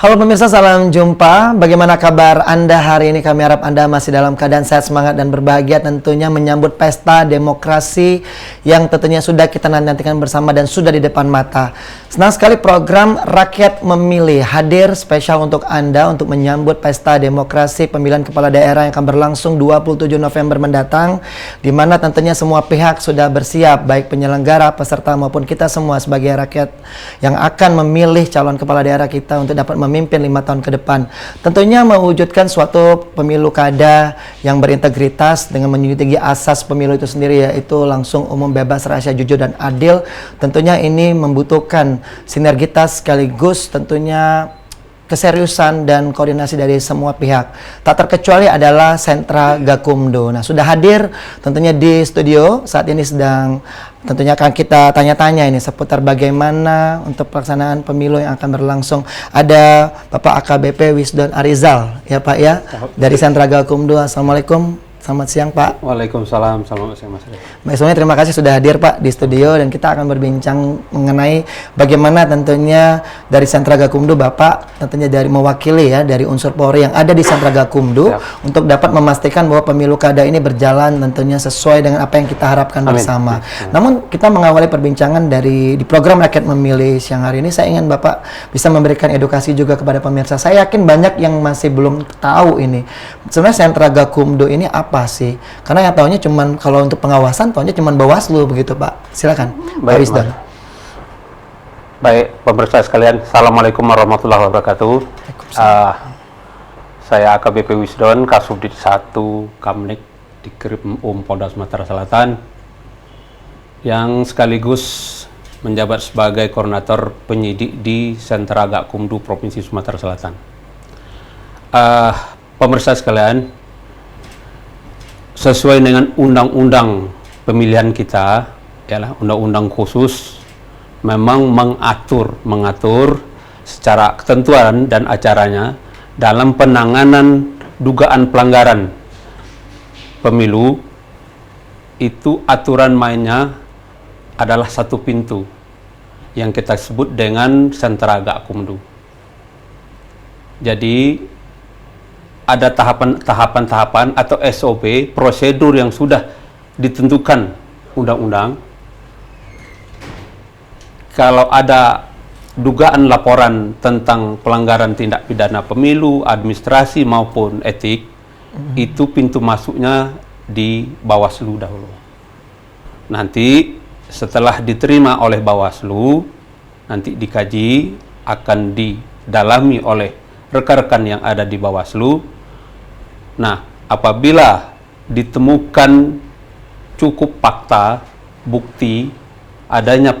Halo pemirsa, salam jumpa. Bagaimana kabar Anda hari ini? Kami harap Anda masih dalam keadaan sehat, semangat, dan berbahagia tentunya menyambut pesta demokrasi yang tentunya sudah kita nantikan bersama dan sudah di depan mata. Senang sekali program Rakyat Memilih hadir spesial untuk Anda untuk menyambut pesta demokrasi pemilihan kepala daerah yang akan berlangsung 27 November mendatang, di mana tentunya semua pihak sudah bersiap, baik penyelenggara, peserta maupun kita semua sebagai rakyat yang akan memilih calon kepala daerah kita untuk dapat memimpin 5 tahun ke depan. Tentunya mewujudkan suatu pemilu kada yang berintegritas dengan menyetujui asas pemilu itu sendiri, yaitu langsung, umum, bebas, rahasia, jujur, dan adil. Tentunya ini membutuhkan sinergitas sekaligus tentunya keseriusan dan koordinasi dari semua pihak. Tak terkecuali adalah Sentra Gakumdu. Nah, sudah hadir tentunya di studio. Saat ini sedang tentunya akan kita tanya-tanya ini seputar bagaimana untuk pelaksanaan pemilu yang akan berlangsung. Ada Bapak AKBP Wisdon Arizal, ya Pak ya, dari Sentra Gakumdu. Assalamualaikum. Selamat siang Pak. Waalaikumsalam, selamat siang Mas. Baik, semuanya terima kasih sudah hadir Pak di studio, dan kita akan berbincang mengenai bagaimana tentunya dari Sentra Gakumdu Bapak tentunya dari mewakili ya dari unsur Polri yang ada di Sentra Gakumdu untuk dapat memastikan bahwa pemilu kada ini berjalan tentunya sesuai dengan apa yang kita harapkan bersama. Namun kita mengawali perbincangan di program Rakyat Memilih siang hari ini, saya ingin Bapak bisa memberikan edukasi juga kepada pemirsa. Saya yakin banyak yang masih belum tahu ini. Sebenarnya Sentra Gakumdu ini apa sih? Karena yang tahunya cuman kalau untuk pengawasan tahunya cuman Bawaslu begitu Pak. Silakan. Baik, baik pemirsa sekalian, Assalamualaikum warahmatullahi wabarakatuh. Saya AKBP Wisdon, Kasubdit 1 Kamnik di Krim Polda Sumatera Selatan, yang sekaligus menjabat sebagai koordinator penyidik di Sentra Gakumdu Provinsi Sumatera Selatan. Pemirsa sekalian, sesuai dengan undang-undang pemilihan kita, ialah undang-undang khusus, memang mengatur secara ketentuan dan acaranya dalam penanganan dugaan pelanggaran pemilu. Itu aturan mainnya adalah satu pintu yang kita sebut dengan Sentra Gakumdu. Jadi ada tahapan-tahapan atau SOP, prosedur yang sudah ditentukan undang-undang. Kalau ada dugaan laporan tentang pelanggaran tindak pidana pemilu, administrasi maupun etik, itu pintu masuknya di Bawaslu dahulu. Nanti setelah diterima oleh Bawaslu, nanti dikaji, akan didalami oleh rekan-rekan yang ada di Bawaslu. Nah, apabila ditemukan cukup fakta, bukti adanya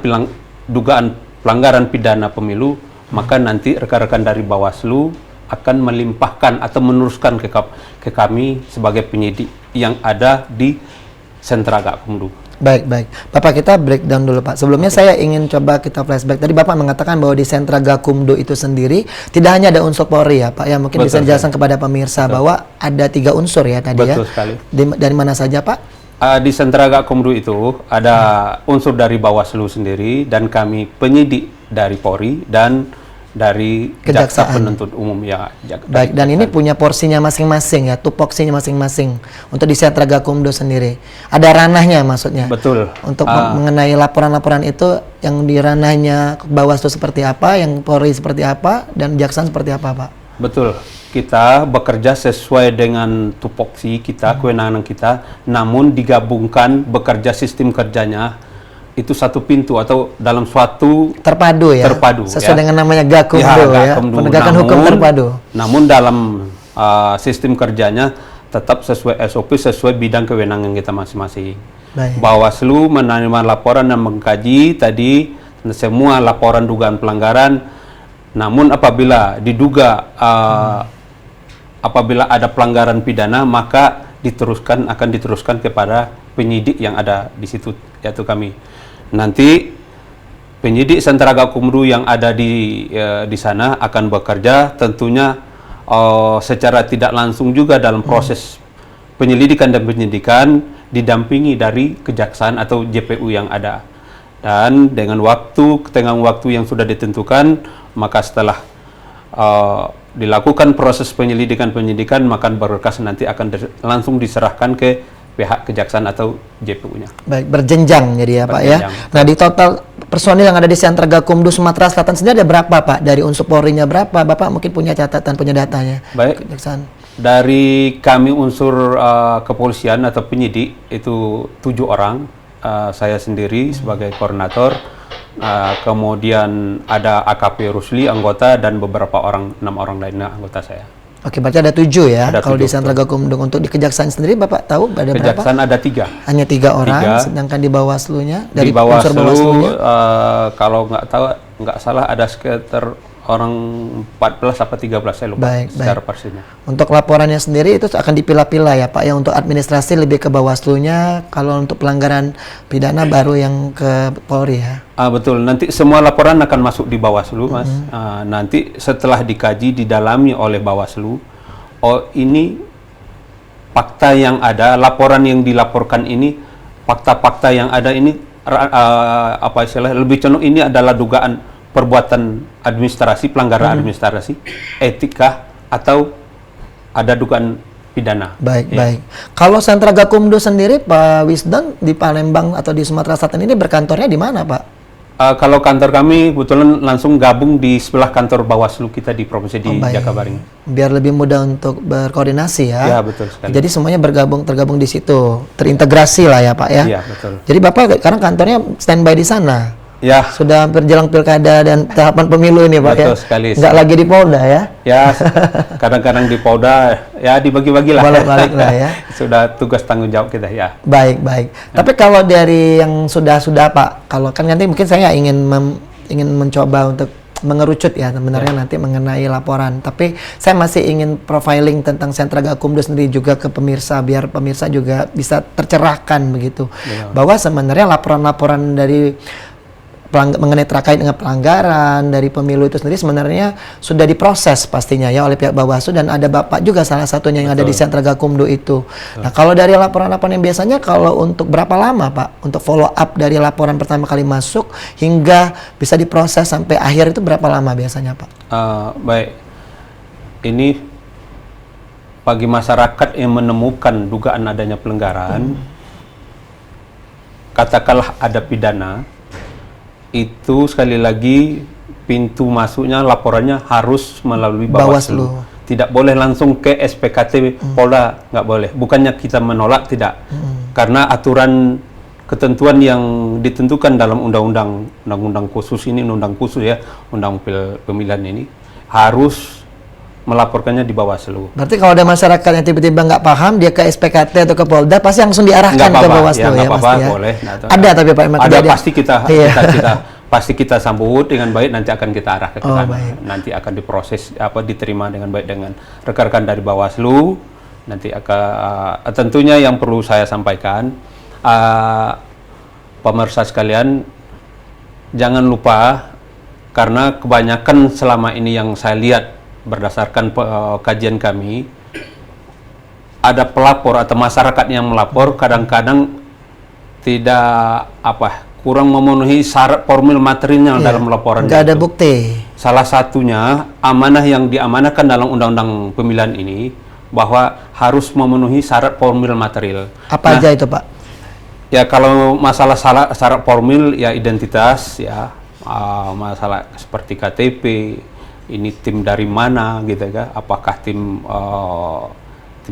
dugaan pelanggaran pidana pemilu, maka nanti rekan-rekan dari Bawaslu akan melimpahkan atau meneruskan ke kami sebagai penyidik yang ada di Sentra Gakumdu. Baik. Bapak, kita breakdown dulu Pak. Sebelumnya saya ingin coba kita flashback. Tadi Bapak mengatakan bahwa di Sentra Gakumdu itu sendiri tidak hanya ada unsur Polri ya Pak ya. Mungkin bisa dijelaskan kepada pemirsa bahwa ada 3 unsur ya tadi ya. Betul sekali. Dari mana saja Pak? Di Sentra Gakumdu itu ada unsur dari Bawaslu sendiri, dan kami penyidik dari Polri dan dari Jaksa Penuntut Umum ya. Baik, dan ini punya porsinya masing-masing ya, tupoksinya masing-masing untuk di Sentra Gakumdu sendiri. Ada ranahnya maksudnya. Betul. Untuk mengenai laporan-laporan itu, yang di ranahnya Bawaslu seperti apa, yang Polri seperti apa, dan Jaksa seperti apa Pak? Betul. Kita bekerja sesuai dengan tupoksi kita, kewenangan kita, namun digabungkan bekerja sistem kerjanya itu satu pintu atau dalam suatu terpadu ya. Terpadu sesuai ya. dengan namanya Gakumdu ya. Penegakan hukum terpadu. Namun dalam sistem kerjanya tetap sesuai SOP, sesuai bidang kewenangan kita masing-masing. Bawaslu menerima laporan dan mengkaji tadi semua laporan dugaan pelanggaran. Namun apabila diduga apabila ada pelanggaran pidana, maka akan diteruskan kepada penyidik yang ada di situ, yaitu kami. Nanti penyidik Sentra Gakumdu yang ada di sana akan bekerja tentunya secara tidak langsung juga dalam proses penyelidikan dan penyidikan, didampingi dari kejaksaan atau JPU yang ada. Dan dengan tenggang waktu yang sudah ditentukan, maka setelah dilakukan proses penyidikan maka berkas nanti akan langsung diserahkan ke pihak kejaksaan atau JPU-nya. Baik, berjenjang jadi ya Pak ya. Nah, di total personil yang ada di Sentra Gakumdu Sumatera Selatan sendiri ada berapa Pak? Dari unsur Polri-nya berapa? Bapak mungkin punya catatan, punya datanya. Baik. Kejaksaan. Dari kami unsur kepolisian atau penyidik itu 7 orang, saya sendiri sebagai koordinator, kemudian ada AKP Rusli anggota dan beberapa orang, 6 orang lainnya anggota saya. Oke, berarti ada 7 ya. Ada kalau 7, di Sentra Gakumdu. Untuk di Kejaksaan sendiri Bapak tahu ada berapa? Kejaksaan ada 3. Hanya 3 orang, sedangkan di Bawaslu-nya dari Di unsur Bawaslu, Bawaslu-nya kalau nggak salah ada sekitar orang 14 apa 13 saya lupa secara pastinya. Untuk laporannya sendiri itu akan dipilah-pilah ya Pak ya, untuk administrasi lebih ke Bawaslu-nya, kalau untuk pelanggaran pidana baru yang ke Polri ya. Betul, nanti semua laporan akan masuk di Bawaslu Mas. Nanti setelah dikaji, didalami oleh Bawaslu, oh ini fakta yang ada, laporan yang dilaporkan ini, fakta-fakta yang ada ini apa istilahnya, lebih cenderung ini adalah dugaan perbuatan administrasi, pelanggaran administrasi, etika, atau ada dugaan pidana. Baik, baik. Kalau Sentra Gakumdu sendiri, Pak Wisdon, di Palembang atau di Sumatera Selatan ini berkantornya di mana, Pak? Kalau kantor kami kebetulan langsung gabung di sebelah kantor Bawaslu kita di Provinsi di Jakabaring. Biar lebih mudah untuk berkoordinasi ya. Ya, betul sekali. Jadi semuanya tergabung di situ, terintegrasi lah ya, Pak ya. Iya, betul. Jadi Bapak sekarang kantornya standby di sana. Ya. Sudah hampir jelang pilkada dan tahapan pemilu ini Pak. Betul ya. sekali. Nggak lagi di Polda ya? Ya, kadang-kadang di Polda ya dibagi-bagi lah. Balik-balik lah ya. Sudah tugas tanggung jawab kita ya. Baik, baik. Tapi kalau dari yang sudah Pak, kalau kan nanti mungkin saya ingin mencoba untuk mengerucut ya sebenarnya nanti mengenai laporan. Tapi saya masih ingin profiling tentang Sentra Gakumdu sendiri juga ke pemirsa, biar pemirsa juga bisa tercerahkan begitu. Bahwa sebenarnya laporan-laporan dari mengenai terkait dengan pelanggaran dari pemilu itu sendiri sebenarnya sudah diproses pastinya ya oleh pihak Bawaslu, dan ada Bapak juga salah satunya yang ada di Sentra Gakumdu itu. Nah, kalau dari laporan-laporan yang biasanya kalau untuk berapa lama Pak untuk follow up dari laporan pertama kali masuk hingga bisa diproses sampai akhir itu berapa lama biasanya Pak? Baik, ini bagi masyarakat yang menemukan dugaan adanya pelanggaran, katakanlah ada pidana, itu sekali lagi pintu masuknya laporannya harus melalui Bawaslu. Tidak boleh langsung ke SPKT Polda, nggak boleh. Bukannya kita menolak, tidak. Karena aturan ketentuan yang ditentukan dalam undang-undang khusus ini, undang khusus ya, undang pemilihan ini harus melaporkannya di Bawaslu. Berarti kalau ada masyarakat yang tiba-tiba nggak paham, dia ke SPKT atau ke Polda, pasti langsung diarahkan ke Bawaslu ya, pasti ya. Boleh. Ada tapi Pak, ada pasti pasti kita sambut dengan baik, nanti akan kita arah ke sana. Nanti akan diproses diterima dengan baik dengan rekan-rekan dari Bawaslu. Nanti akan tentunya yang perlu saya sampaikan, pemirsa sekalian, jangan lupa, karena kebanyakan selama ini yang saya lihat berdasarkan kajian kami, ada pelapor atau masyarakat yang melapor kadang-kadang tidak kurang memenuhi syarat formil materialnya dalam laporan. Nggak ada bukti. Salah satunya amanah yang diamanahkan dalam undang-undang pemilihan ini bahwa harus memenuhi syarat formil material. Apa aja itu Pak? Ya kalau masalah syarat formil ya identitas ya, masalah seperti KTP, ini tim dari mana gitu kan, apakah tim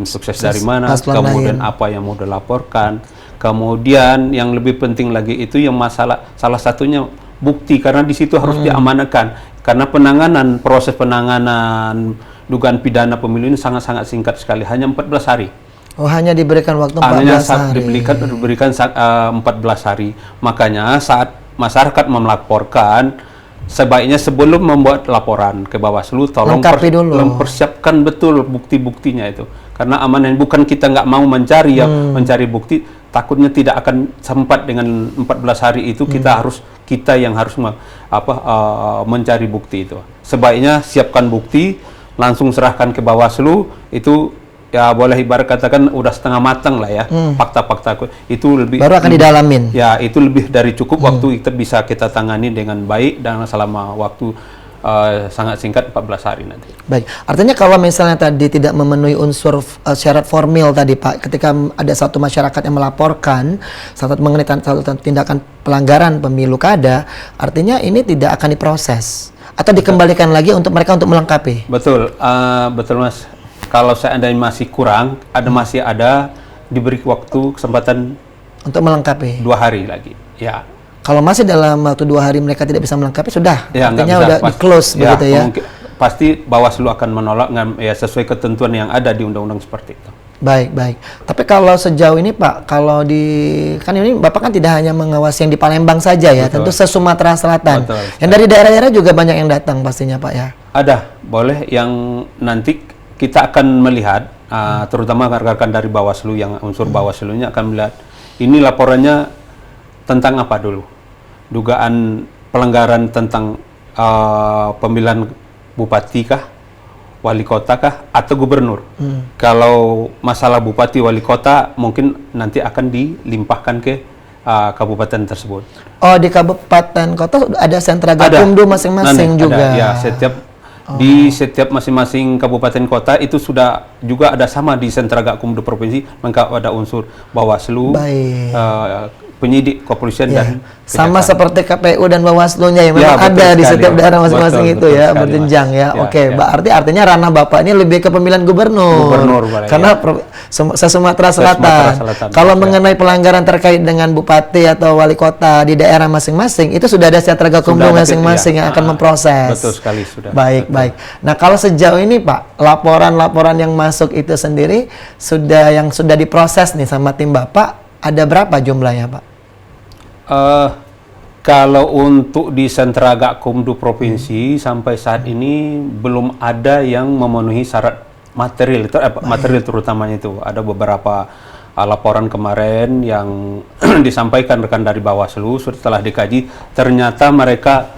sukses dari mana, kemudian apa yang mau dilaporkan, kemudian yang lebih penting lagi itu yang salah satunya bukti, karena di situ harus diamankan, karena proses penanganan dugaan pidana pemilu ini sangat-sangat singkat sekali, hanya 14 hari. Oh, hanya diberikan waktu 14 hari. Diberikan 14 hari. Makanya saat masyarakat melaporkan, sebaiknya sebelum membuat laporan ke Bawaslu, tolong mempersiapkan betul bukti-buktinya itu. Karena amanah, bukan kita nggak mau mencari mencari bukti, takutnya tidak akan sempat dengan 14 hari itu. Kita yang harus mencari bukti itu. Sebaiknya siapkan bukti, langsung serahkan ke Bawaslu, itu ya boleh ibarat katakan udah setengah matang lah ya, fakta-fakta itu baru akan didalamin. Ya, itu lebih dari cukup waktu kita bisa kita tangani dengan baik dan selama waktu sangat singkat 14 hari nanti. Baik, artinya kalau misalnya tadi tidak memenuhi unsur syarat formil tadi Pak, ketika ada satu masyarakat yang melaporkan mengenai satu tindakan pelanggaran pemilu kada, artinya ini tidak akan diproses atau dikembalikan lagi untuk mereka untuk melengkapi. Betul, betul Mas. Kalau seandainya masih kurang, masih ada diberi waktu kesempatan untuk melengkapi 2 hari lagi. Ya. Kalau masih dalam waktu 2 hari mereka tidak bisa melengkapi, sudah, ya, artinya udah di-close begitu ya. Pasti Bawaslu akan menolak ya sesuai ketentuan yang ada di undang-undang seperti itu. Baik, baik. Tapi kalau sejauh ini Pak, kalau kan ini Bapak kan tidak hanya mengawasi yang di Palembang saja ya, Betul. tentu se-Sumatera Selatan. Betul. Yang dari daerah-daerah juga banyak yang datang pastinya Pak ya. Ada, boleh yang nanti kita akan melihat, terutama rekan-rekan dari Bawaslu yang unsur Bawaslu-nya akan melihat ini laporannya tentang apa dulu? Dugaan pelanggaran tentang pemilihan bupati kah, wali kota kah, atau gubernur? Kalau masalah bupati wali kota mungkin nanti akan dilimpahkan ke kabupaten tersebut. Oh, di kabupaten kota ada sentra gakumdu masing-masing juga. Ada, ya, di setiap masing-masing kabupaten kota itu sudah juga ada sama di sentra gakumdu provinsi, maka ada unsur Bawaslu, penyidik kepolisian dan sama seperti KPU dan Bawaslu-nya yang memang ada di setiap daerah masing-masing itu ya, berjenjang ya. Oke, berarti artinya ranah Bapak ini lebih ke pemilihan gubernur karena se-Sumatera Selatan. Kalau mengenai pelanggaran terkait dengan bupati atau wali kota di daerah masing-masing itu sudah ada sentra gakumdu masing-masing yang akan memproses. Betul sekali sudah. Baik, baik. Nah, kalau sejauh ini Pak, laporan-laporan yang masuk itu sendiri yang sudah diproses nih sama tim Bapak ada berapa jumlahnya Pak? Kalau untuk di sentra gakumdu provinsi sampai saat ini belum ada yang memenuhi syarat material itu, material terutamanya itu. Ada beberapa laporan kemarin yang disampaikan rekan dari Bawaslu setelah dikaji ternyata mereka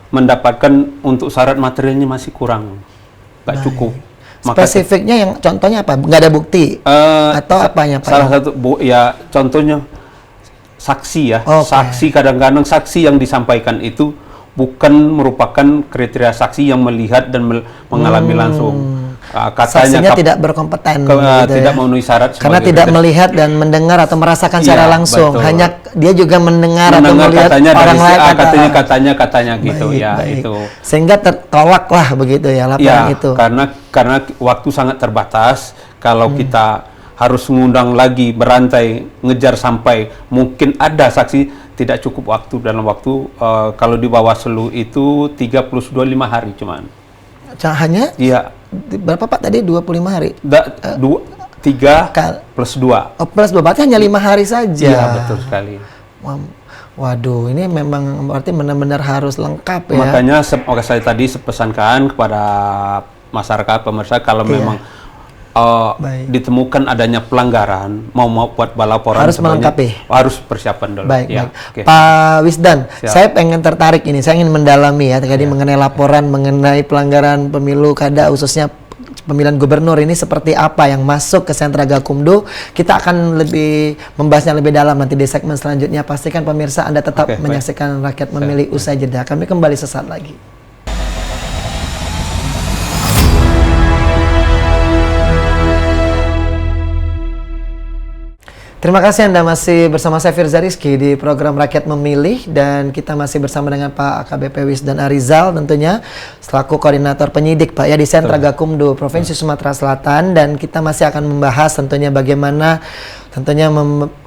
mendapatkan untuk syarat materialnya masih kurang, nggak cukup. Spesifiknya yang contohnya apa? Nggak ada bukti atau apanya Pak? Salah satu ya contohnya saksi ya. Saksi kadang-kadang saksi yang disampaikan itu bukan merupakan kriteria saksi yang melihat dan mengalami langsung. Katanya saksinya tidak berkompeten tidak memenuhi syarat karena tidak melihat dan mendengar atau merasakan secara langsung. Betul. Hanya dia juga mendengar atau melihat orang lain katanya gitu. Baik, ya baik. Itu sehingga tertolak lah begitu ya laporan itu. Karena waktu sangat terbatas. Kalau kita harus mengundang lagi berantai ngejar sampai mungkin ada saksi, tidak cukup waktu dalam waktu kalau di Bawaslu itu 3 plus 2 5 hari cuman. Hanya? Iya. Berapa Pak tadi 25 hari? 3 plus 2. Oh, plus 2 berarti hanya 5 hari saja. Iya, betul sekali. Waduh, ini memang berarti benar-benar harus lengkap ya. Makanya saya tadi pesankan kepada masyarakat pemirsa kalau memang ditemukan adanya pelanggaran mau buat laporan harus melengkapi, harus persiapan dulu. Baik. Okay. Pak Wisdan, saya pengen tertarik ini, saya ingin mendalami ya tadi mengenai laporan mengenai pelanggaran pemilu kada khususnya pemilihan gubernur ini seperti apa yang masuk ke sentra gakumdu. Kita akan lebih membahasnya lebih dalam nanti di segmen selanjutnya. Pastikan pemirsa Anda tetap menyaksikan Rakyat Memilih usai jeda. Kami kembali sesaat lagi. Terima kasih Anda masih bersama saya Firza Rizky di program Rakyat Memilih dan kita masih bersama dengan Pak AKBP Wisdan Arizal tentunya selaku koordinator penyidik Pak ya di Sentra Gakumdu Provinsi Sumatera Selatan dan kita masih akan membahas tentunya bagaimana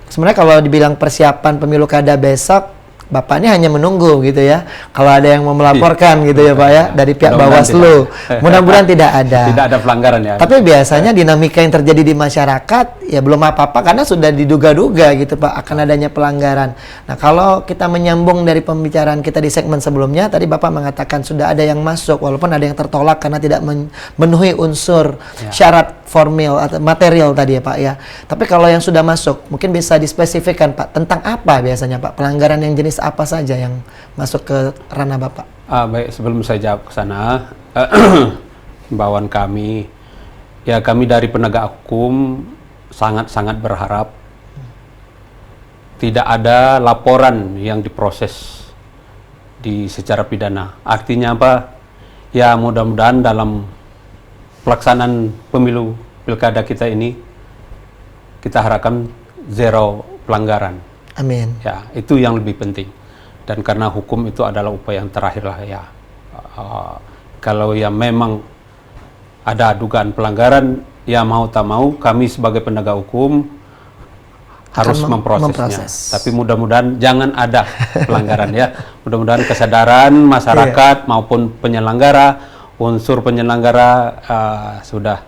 sebenarnya kalau dibilang persiapan pemilu kada besok Bapak ini hanya menunggu gitu ya. Kalau ada yang mau melaporkan gitu ya Pak ya dari pihak Bawaslu. Mudah-mudahan tidak ada. Tidak ada pelanggaran ya. Tapi biasanya dinamika yang terjadi di masyarakat ya belum apa-apa karena sudah diduga-duga gitu Pak akan adanya pelanggaran. Nah, kalau kita menyambung dari pembicaraan kita di segmen sebelumnya tadi Bapak mengatakan sudah ada yang masuk walaupun ada yang tertolak karena tidak memenuhi unsur syarat formil atau material tadi ya Pak ya. Tapi kalau yang sudah masuk mungkin bisa dispesifikkan Pak tentang apa biasanya Pak pelanggaran yang jenis apa saja yang masuk ke ranah Bapak? Baik, sebelum saya jawab ke sana, himbauan kami dari penegak hukum sangat-sangat berharap tidak ada laporan yang diproses secara pidana. Artinya apa? ya mudah-mudahan dalam pelaksanaan pemilu pilkada kita ini kita harapkan zero pelanggaran. Amin. Ya, itu yang lebih penting. Dan karena hukum itu adalah upaya yang terakhir lah ya. Kalau ya memang ada dugaan pelanggaran, ya mau tak mau kami sebagai penegak hukum harus memprosesnya. Tapi mudah-mudahan jangan ada pelanggaran ya. Mudah-mudahan kesadaran masyarakat maupun penyelenggara, unsur penyelenggara sudah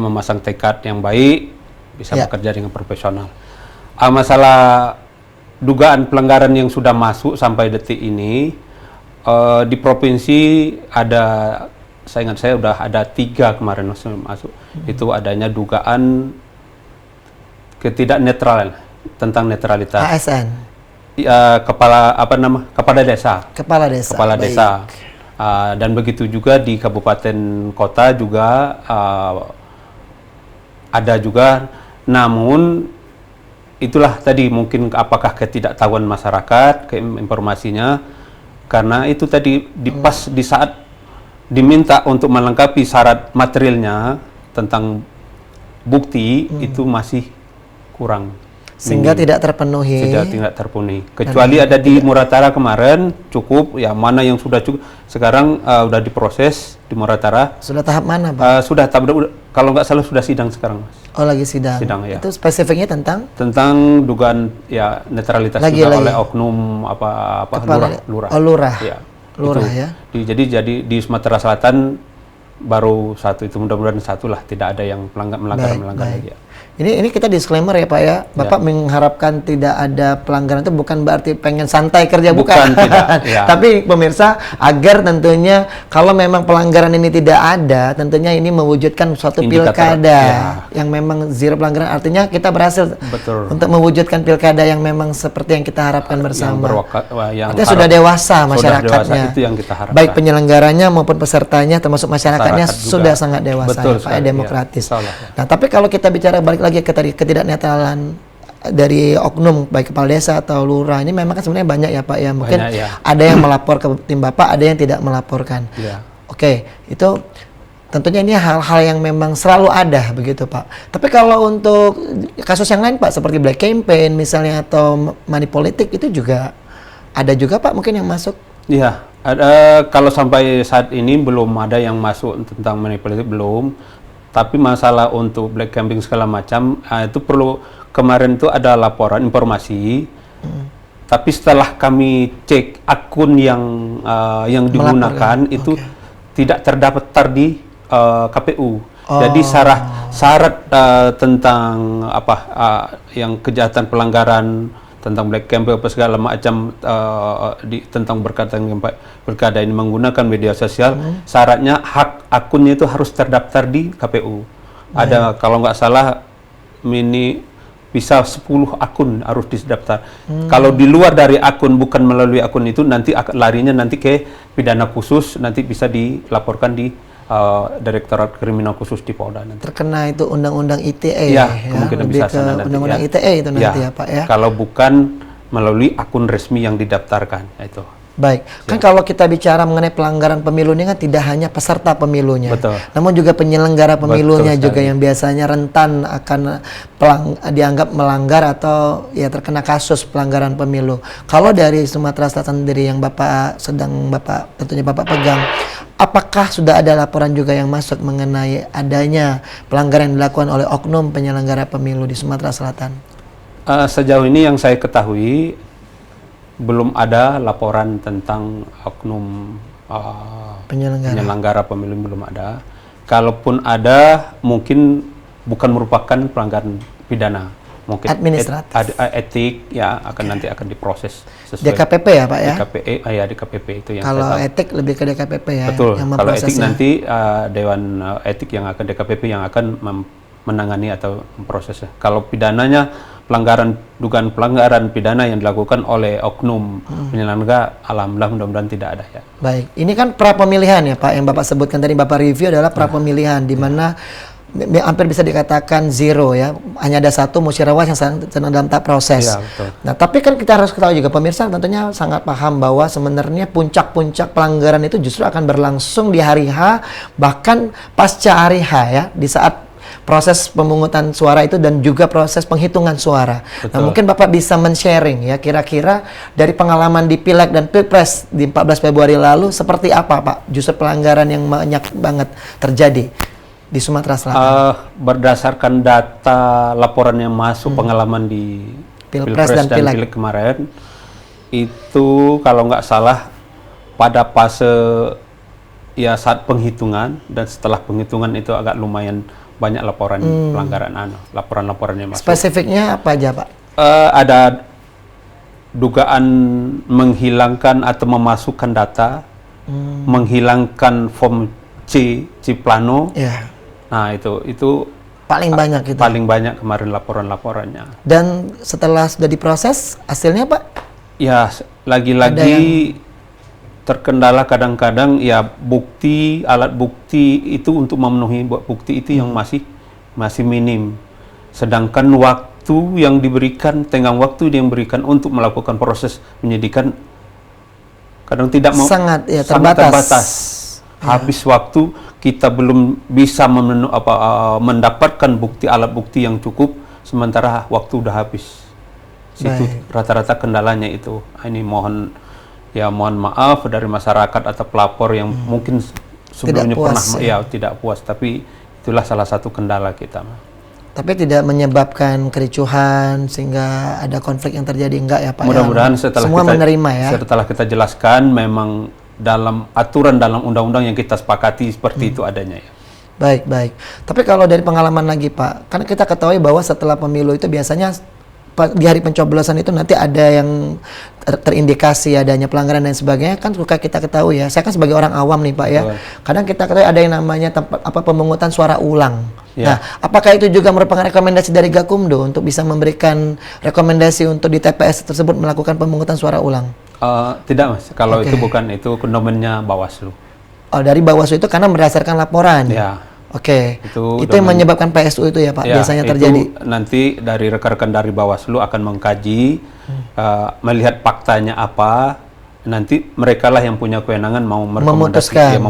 memasang tekad yang baik, bisa bekerja dengan profesional. Masalah dugaan pelanggaran yang sudah masuk sampai detik ini di provinsi ada, saya ingat saya udah ada 3 kemarin masuk. Itu adanya dugaan ketidaknetralan tentang netralitas. ASN. Kepala desa. Kepala desa. Dan begitu juga di kabupaten kota juga ada juga, namun itulah tadi mungkin apakah ketidaktahuan masyarakat informasinya, karena itu tadi pas di saat diminta untuk melengkapi syarat materialnya tentang bukti itu masih kurang, sehingga tidak terpenuhi. Tidak terpenuhi. Kecuali ada di Muratara kemarin cukup, ya mana yang sudah cukup. Sekarang udah diproses di Muratara. Sudah tahap mana, Pak? Sudah tahap, kalau nggak salah sudah sidang sekarang, Mas. Oh, lagi sidang. Ya. Itu spesifiknya tentang dugaan ya netralitas lagi. oleh oknum lurah. Oh, lurah. Ya. Lurah itu. ya. Jadi di Sumatera Selatan baru satu itu, mudah-mudahan satu lah, tidak ada yang melanggar lagi ya. Ini kita disclaimer ya Pak ya. Bapak mengharapkan tidak ada pelanggaran itu bukan berarti pengen santai kerja, bukan. Tidak. Ya. Tapi pemirsa, agar tentunya kalau memang pelanggaran ini tidak ada, tentunya ini mewujudkan suatu pilkada yang memang zero pelanggaran. Artinya kita berhasil untuk mewujudkan pilkada yang memang seperti yang kita harapkan bersama. Artinya sudah dewasa masyarakatnya. Itu yang kita harapkan. Baik penyelenggaranya maupun pesertanya termasuk masyarakatnya sudah sangat dewasa, Pak, demokratis. Nah, tapi kalau kita bicara balik lagi ke tadi ketidaknetralan dari oknum baik kepala desa atau lurah, ini memang kan sebenarnya banyak ya Pak ya. Mungkin ada yang melapor ke tim Bapak, ada yang tidak melaporkan. Oke, itu tentunya ini hal-hal yang memang selalu ada begitu Pak. Tapi kalau untuk kasus yang lain Pak, seperti black campaign misalnya atau money politik, itu juga ada juga Pak mungkin yang masuk? Iya, ada. Kalau sampai saat ini belum ada yang masuk tentang money politik, belum. Tapi masalah untuk black campaign segala macam, itu perlu, kemarin itu ada laporan informasi, tapi setelah kami cek akun yang digunakan itu tidak terdaftar di KPU. Jadi syarat tentang yang kejahatan pelanggaran tentang black campaign apa segala macam tentang berkaitan dengan pilkada ini menggunakan media sosial, syaratnya hak akunnya itu harus terdaftar di KPU. Ada kalau nggak salah bisa 10 akun harus didaftar. Kalau di luar dari akun, bukan melalui akun itu, nanti larinya nanti ke pidana khusus, nanti bisa dilaporkan di Direktorat Kriminal Khusus di Polda nanti. Terkena itu undang-undang ITE kemungkinan lebih bisa ke undang-undang ITE itu nanti ya Pak ya. Kalau bukan melalui akun resmi yang didaftarkan itu. Baik, kan kalau kita bicara mengenai pelanggaran pemilu ini kan tidak hanya peserta pemilunya, namun juga penyelenggara pemilunya juga yang biasanya rentan akan dianggap melanggar atau ya terkena kasus pelanggaran pemilu. Kalau dari Sumatera Selatan sendiri yang tentunya Bapak pegang, apakah sudah ada laporan juga yang masuk mengenai adanya pelanggaran yang dilakukan oleh oknum penyelenggara pemilu di Sumatera Selatan? Sejauh ini yang saya ketahui belum ada laporan tentang oknum penyelenggara pemilu, belum ada. Kalaupun ada, mungkin bukan merupakan pelanggaran pidana, mungkin administratif, etik ya, nanti akan diproses sesuai DKPP ya Pak ya. DKPP itu yang kalau etik lebih ke DKPP ya. Betul. Kalau etik nanti Dewan Etik yang akan DKPP yang akan menangani atau memprosesnya. Kalau pidananya dugaan pelanggaran pidana yang dilakukan oleh oknum penyelenggara, alhamdulillah mudah-mudahan tidak ada ya. Baik, ini kan pra pemilihan ya Pak, yang Bapak sebutkan tadi, Bapak review adalah pra pemilihan di mana hampir bisa dikatakan zero ya, hanya ada satu musyawarah yang sedang dalam tahap proses. Ya, betul. Nah, tapi kan kita harus ketahui juga, pemirsa tentunya sangat paham bahwa sebenarnya puncak-puncak pelanggaran itu justru akan berlangsung di hari H, bahkan pasca hari H ya, di saat proses pemungutan suara itu dan juga proses penghitungan suara. Betul. Nah, mungkin Bapak bisa men-sharing ya, kira-kira dari pengalaman di Pileg dan Pilpres di 14 Februari lalu, seperti apa Pak justru pelanggaran yang banyak banget terjadi di Sumatera Selatan? Berdasarkan data laporan yang masuk pengalaman di Pilpres dan Pileg kemarin, itu kalau nggak salah pada fase ya saat penghitungan dan setelah penghitungan itu agak lumayan banyak laporan pelanggaran laporan-laporan yang masuk. Spesifiknya apa aja Pak? Ada dugaan menghilangkan atau memasukkan data, menghilangkan form C plano. Ya. Nah, itu Paling banyak gitu. paling banyak kemarin laporannya. Dan setelah sudah diproses, hasilnya Pak? Ya, lagi-lagi terkendala kadang-kadang ya alat bukti itu untuk memenuhi bukti itu yang masih minim. Sedangkan waktu yang diberikan, tenggang waktu yang diberikan untuk melakukan proses penyidikan kadang sangat terbatas. Habis waktu, kita belum bisa mendapatkan alat bukti yang cukup, sementara waktu udah habis. Situ rata-rata kendalanya itu. Ini mohon maaf dari masyarakat atau pelapor yang mungkin sebelumnya tidak puas, tapi itulah salah satu kendala kita. Tapi tidak menyebabkan kericuhan sehingga ada konflik yang terjadi, enggak ya Pak? Mudah-mudahan setelah kita jelaskan, memang dalam aturan dalam undang-undang yang kita sepakati seperti itu adanya ya. Baik. Tapi kalau dari pengalaman lagi Pak, kan kita ketahui bahwa setelah pemilu itu biasanya di hari pencoblosan itu nanti ada yang terindikasi adanya pelanggaran dan sebagainya, kan suka kita ketahui ya. Saya kan sebagai orang awam nih Pak ya. Kadang kita ketahui ada yang namanya pemungutan suara ulang. Nah, apakah itu juga merupakan rekomendasi dari Gakumdu untuk bisa memberikan rekomendasi untuk di TPS tersebut melakukan pemungutan suara ulang? Tidak Mas, kalau itu bukan, itu domennya Bawaslu. Oh, dari Bawaslu itu karena berdasarkan laporan? Ya. Oke, itu yang menyebabkan PSU itu ya Pak, biasanya terjadi? Nanti dari rekan-rekan dari Bawaslu akan mengkaji, melihat faktanya apa, nanti mereka lah yang punya kewenangan mau memutuskan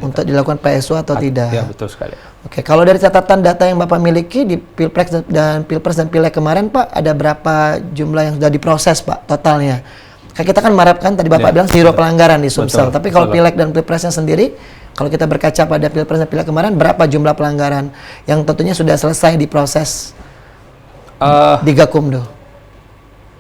untuk dilakukan PSU atau tidak. Ya, betul sekali. Oke, kalau dari catatan data yang Bapak miliki di Pilpres dan Pileg kemarin Pak, ada berapa jumlah yang sudah diproses Pak totalnya? Kita kan mengharapkan tadi Bapak bilang zero pelanggaran di Sumsel, tapi kalau Pileg dan Pilpresnya sendiri, kalau kita berkaca pada Pilpres dan Pileg kemarin, berapa jumlah pelanggaran yang tentunya sudah selesai diproses di Gakumdu?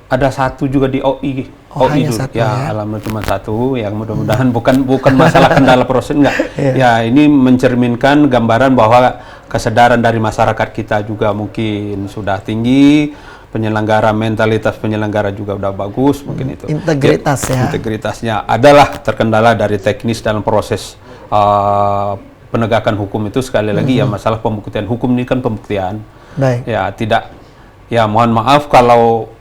Ada satu juga di OI. Hanya dulu. satu, Alhamdulillah cuma satu, yang mudah-mudahan bukan masalah kendala proses, enggak. Ya, ini mencerminkan gambaran bahwa kesadaran dari masyarakat kita juga mungkin sudah tinggi, mentalitas penyelenggara juga udah bagus, mungkin itu. Integritasnya adalah terkendala dari teknis dalam proses penegakan hukum itu, sekali lagi ya masalah pembuktian. Hukum ini kan pembuktian. Mohon maaf kalau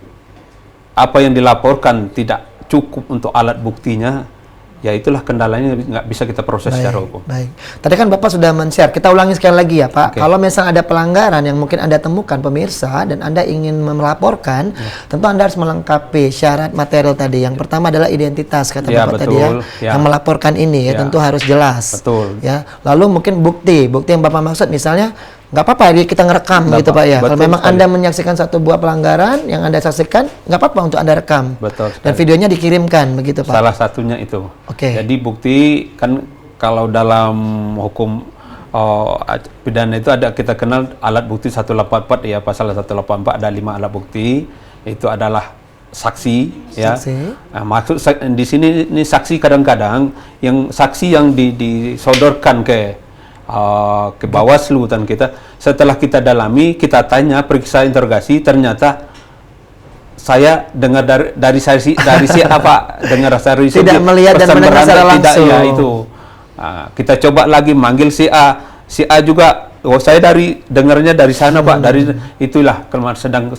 apa yang dilaporkan tidak cukup untuk alat buktinya, ya itulah kendalanya, nggak bisa kita proses secara hukum. Baik. Tadi kan Bapak sudah men-share, kita ulangi sekali lagi ya Pak. Kalau misalnya ada pelanggaran yang mungkin Anda temukan pemirsa dan Anda ingin melaporkan, tentu Anda harus melengkapi syarat material tadi. Yang pertama adalah identitas, kata Bapak tadi ya. Yang melaporkan ini tentu harus jelas. Betul. Ya. Lalu mungkin bukti yang Bapak maksud, misalnya nggak apa-apa kita ngerekam gitu Pak ya. Kalau memang Anda menyaksikan satu buah pelanggaran yang Anda saksikan, nggak apa-apa untuk Anda rekam. Betul. Dan videonya dikirimkan begitu Pak. Salah satunya itu. Jadi bukti kan kalau dalam hukum pidana itu kita kenal alat bukti 184 ya, pasal 184 ada 5 alat bukti. Itu adalah saksi. Ya. Nah, maksud di sini ini saksi kadang-kadang yang saksi yang disodorkan ke Bawaslu dan kita, setelah kita dalami, kita tanya, periksa, interogasi, ternyata saya dengar dari si apa, dengar dari tidak melihat dan mendengar secara langsung. Tidak, ya itu. Kita coba lagi manggil si A juga, saya dengarnya dari sana Pak, dari itulah.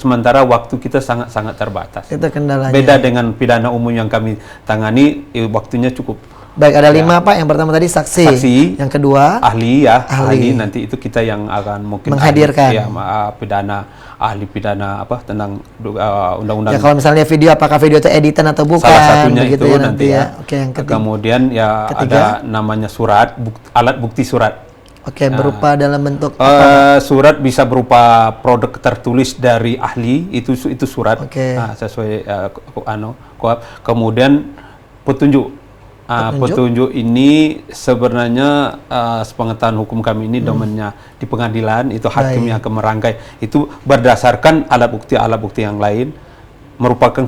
Sementara waktu kita sangat terbatas. Itu kendalanya. Beda dengan pidana umum yang kami tangani, waktunya cukup Baik, ada 5 Pak. Yang pertama tadi saksi. Yang kedua ahli ya. Ahli nanti itu kita yang akan mungkin menghadirkan. Ahli pidana apa tentang undang-undang. Ya kalau misalnya video, apakah video itu editan atau bukan? Salah satunya begitu itu ya nanti ya. Oke, yang ketiga. Kemudian ya ada namanya surat, alat bukti surat. Oke, berupa dalam bentuk surat bisa berupa produk tertulis dari ahli, itu surat. Sesuai kemudian petunjuk. Petunjuk ini sebenarnya sepengetahuan hukum kami ini domennya di pengadilan, itu hakim yang akan merangkai. Itu berdasarkan alat bukti yang lain, merupakan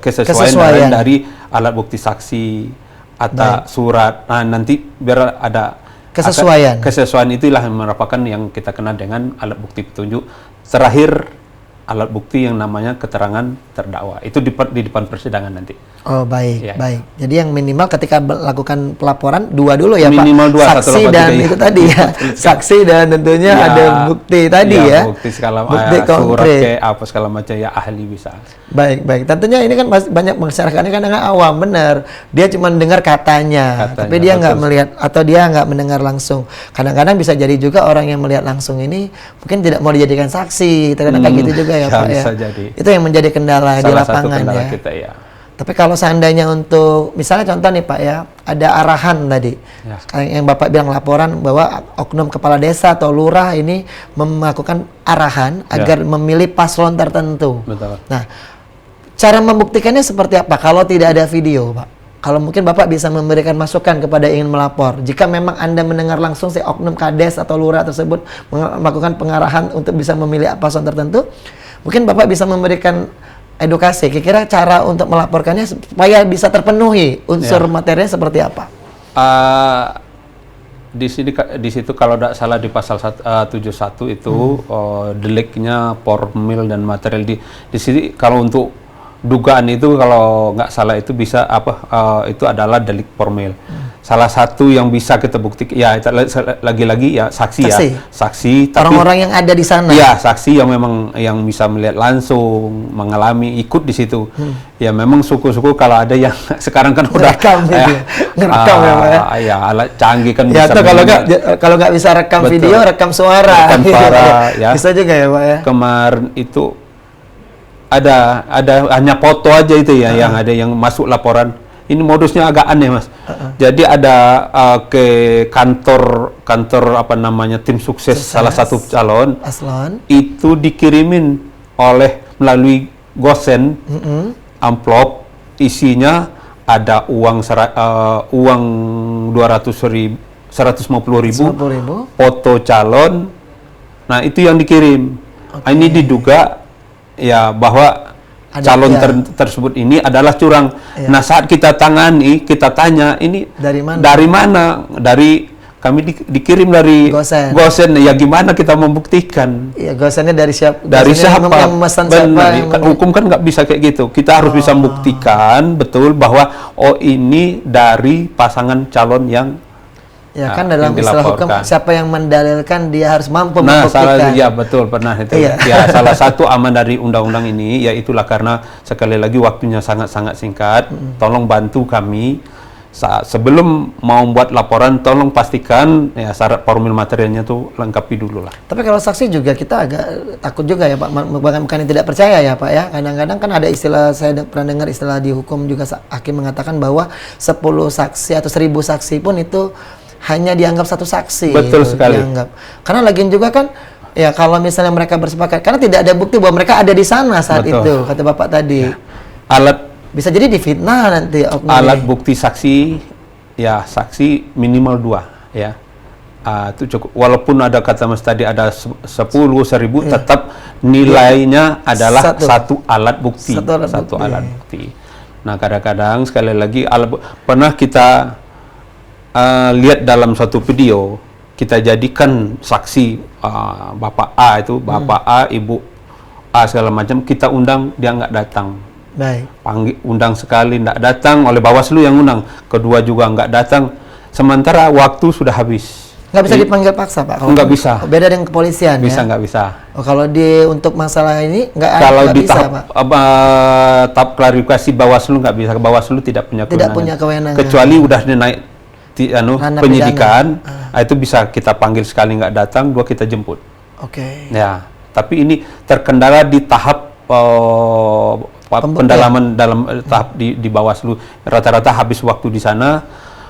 kesesuaian dari alat bukti saksi atau surat. Nah, nanti biar ada kesesuaian itulah yang merupakan yang kita kenal dengan alat bukti petunjuk. Terakhir alat bukti yang namanya keterangan terdakwa. Itu di depan persidangan nanti. Oh, baik, baik. Jadi yang minimal ketika melakukan pelaporan 2 dulu ya, minimal Pak. Saksi dan itu tadi ya. Saksi dan tentunya ada bukti tadi ya. Bukti segala bukti surat kayak apa segala macam ya, ahli bisa. Baik, baik. Tentunya ini kan banyak masyarakat ini kan awam, benar. Dia cuma dengar katanya, tapi dia nggak melihat atau dia nggak mendengar langsung. Kadang-kadang bisa jadi juga orang yang melihat langsung ini mungkin tidak mau dijadikan saksi. Kadang-kadang kayak gitu juga ya, Pak ya. Bisa jadi. Itu yang menjadi kendala di lapangan ya. Kita, ya. Tapi kalau seandainya untuk misalnya contoh nih Pak ya, ada arahan tadi yang Bapak bilang laporan bahwa oknum kepala desa atau lurah ini melakukan arahan agar memilih paslon tertentu. Betul. Nah, cara membuktikannya seperti apa kalau tidak ada video, Pak? Kalau mungkin Bapak bisa memberikan masukan kepada yang ingin melapor. Jika memang Anda mendengar langsung si oknum kades atau lurah tersebut melakukan pengarahan untuk bisa memilih paslon tertentu, mungkin Bapak bisa memberikan edukasi, kira-kira cara untuk melaporkannya supaya bisa terpenuhi unsur materinya seperti apa? Di situ kalau tidak salah di pasal 71 itu deliknya formil dan material di sini. Kalau untuk dugaan itu kalau nggak salah itu bisa itu adalah delik formil. Salah satu yang bisa kita buktikan ya lagi-lagi ya saksi orang-orang yang ada di sana ya, saksi yang memang yang bisa melihat langsung, mengalami, ikut di situ. Ya memang suku-suku kalau ada yang sekarang kan udah ngerekam alat canggih kan ya, bisa kalau nggak bisa rekam video, rekam suara ya. Bisa juga ya, Pak ya. Kemarin itu ada hanya foto aja itu ya, yang ada yang masuk laporan. Ini modusnya agak aneh, Mas. Jadi ada ke kantor apa namanya tim sukses salah satu calon itu dikirimin melalui gosen amplop, isinya ada uang 150.000, foto calon. Nah, itu yang dikirim. Ini diduga ya bahwa calon tersebut ini adalah curang. Nah, saat kita tangani, kita tanya ini dari mana? Dari kami dikirim dari gosen. Ya gimana kita membuktikan? Ya, gosennya dari siapa? Dari siapa? Yang memesan siapa? Hukum kan nggak bisa kayak gitu. Kita harus bisa membuktikan betul bahwa ini dari pasangan calon yang kan dalam istilah hukum siapa yang mendalilkan dia harus mampu membuktikan. Ya betul, pernah itu. Ya salah satu aman dari undang-undang ini ya itulah karena sekali lagi waktunya sangat-sangat singkat. Tolong bantu kami sebelum mau buat laporan, tolong pastikan ya syarat formil materialnya tuh lengkapi dulu lah. Tapi kalau saksi juga kita agak takut juga ya, Pak, bukan tidak percaya ya, Pak ya. Kadang-kadang kan ada istilah, saya pernah dengar istilah di hukum juga, hakim mengatakan bahwa 10 saksi atau 1000 saksi pun itu hanya dianggap satu saksi. Betul sekali. Karena lagian juga kan ya kalau misalnya mereka bersepakat, karena tidak ada bukti bahwa mereka ada di sana saat itu, kata Bapak tadi. Bisa jadi difitnah nanti. Alat bukti saksi ya, saksi minimal 2 ya. Itu cukup. Walaupun ada kata Mas tadi ada 10, 1000 tetap nilainya adalah satu alat bukti. Satu alat bukti. Nah, kadang-kadang sekali lagi pernah kita lihat dalam suatu video, kita jadikan saksi Bapak A itu, Bapak A, Ibu A segala macam, kita undang, dia nggak datang. Undang sekali nggak datang, oleh Bawaslu yang undang, kedua juga nggak datang, sementara waktu sudah habis. Nggak bisa dipanggil paksa, Pak? Kalau nggak bisa. Beda dengan kepolisian, Bisa ya? nggak bisa. Oh, kalau untuk masalah ini Kalau nggak di bisa, tahap Pak? tahap klarifikasi Bawaslu nggak bisa. Bawaslu tidak punya Tidak punya kewenangan. Kecuali udah naik Ranah penyidikan, itu bisa kita panggil, sekali nggak datang, 2 kita jemput. Oke. Ya, tapi ini terkendala di tahap pendalaman dalam tahap di Bawaslu. Rata-rata habis waktu di sana,